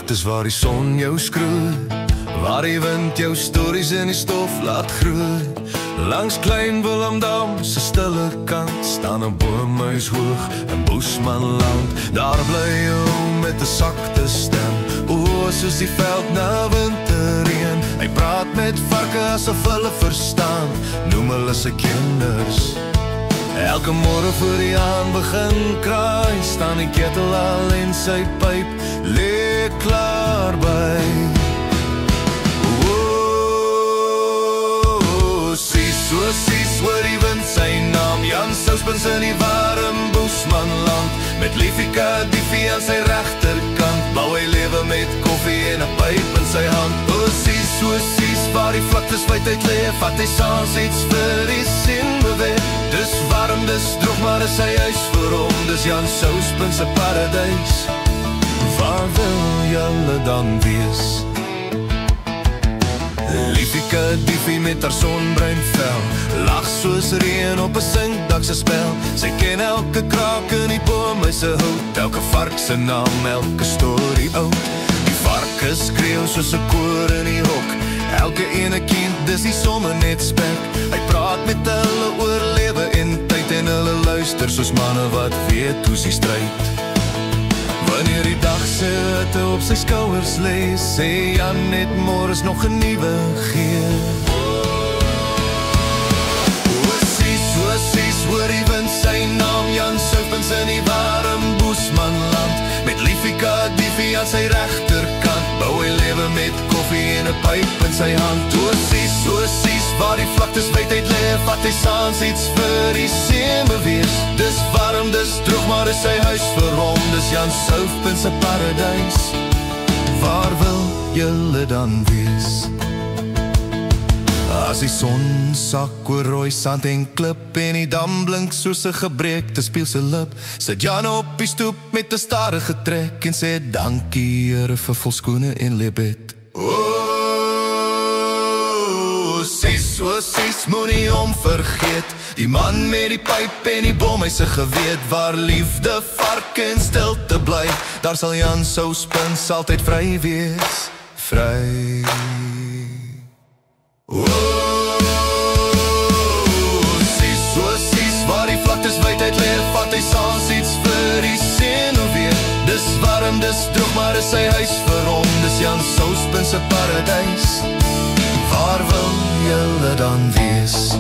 Vlaktes waar die son jou skroei, waar die wind jou stories in die stof laat groei. Langs Klein Willemdam se stille kant staan 'n boomhuis hoog in Boesmanland. Daar bly jou met 'n sagte stem, o, soos die veld na winterreën. Hy praat met varke asof hulle verstaan, noem hulle sy kinders. Elke môre voor die aan begin kraai, staan die ketel al en sy pyp lê klaar by. So sies hoor die wind sy naam, Jan Souspens in die warm Boesmanland. Met Liefika Diefie aan sy regterkant, bou hy lewe met koffie en 'n pyp in sy hand. So sies waar die vlaktes wyd uit lê, vat hy saans iets vir die sien beweeg. Dis warm, dis droog, maar is sy huis vir hom, dis Jan Souspens se paradys. Waar wil julle dan wees? Liefika Diefie met haar sonbruin vel, lag soos reën op 'n sinkdakse spel. Sy ken elke kraak in die boom, hy se hout, elke vark se naam, elke storie oud. Die varke skreeu soos 'n koor in die hok, elke ene kind, dis nie sommer net spek. Hy praat met hulle oor lewe en tyd, en hulle luister soos manne wat weet hoe sy stryd. Wanneer die dag se hitte op sy skouers lê, sê Jan net môre's nog 'n nuwe gee. So sies hoor die wind sy naam, Jan Souspens in die warm Boesmanland. Met Liefika Diefie aan sy regterkant, bou hy lewe met koffie en 'n pyp in sy hand. So sies waar die vlaktes wyd uit lê, vat hy saans iets vir die see bewees. Dis warm, dis droog, maar is sy huis vir hom, dis Jan Souspens se paradys. Waar wil julle dan wees? As die son sak oor rooi sand en klip, en die dam blink soos 'n gebreekte speelse lip, sit Jan op die stoep met 'n stadige trek en sê dankie Here vir volskoene en lebed. So sies moenie om vergeet, die man met die pyp en die bom, hy se geweet. Waar liefde, vark en stilte bly, daar sal Jan Souspens altyd vry wees. Vry. Sies waar die vlaktes wyd uit lê, vat hy saans iets vir die seën weer. Dis warm, dis droog, maar is sy huis vir hom, dis Jan Souspens se paradys. Waar wil julle dan wees?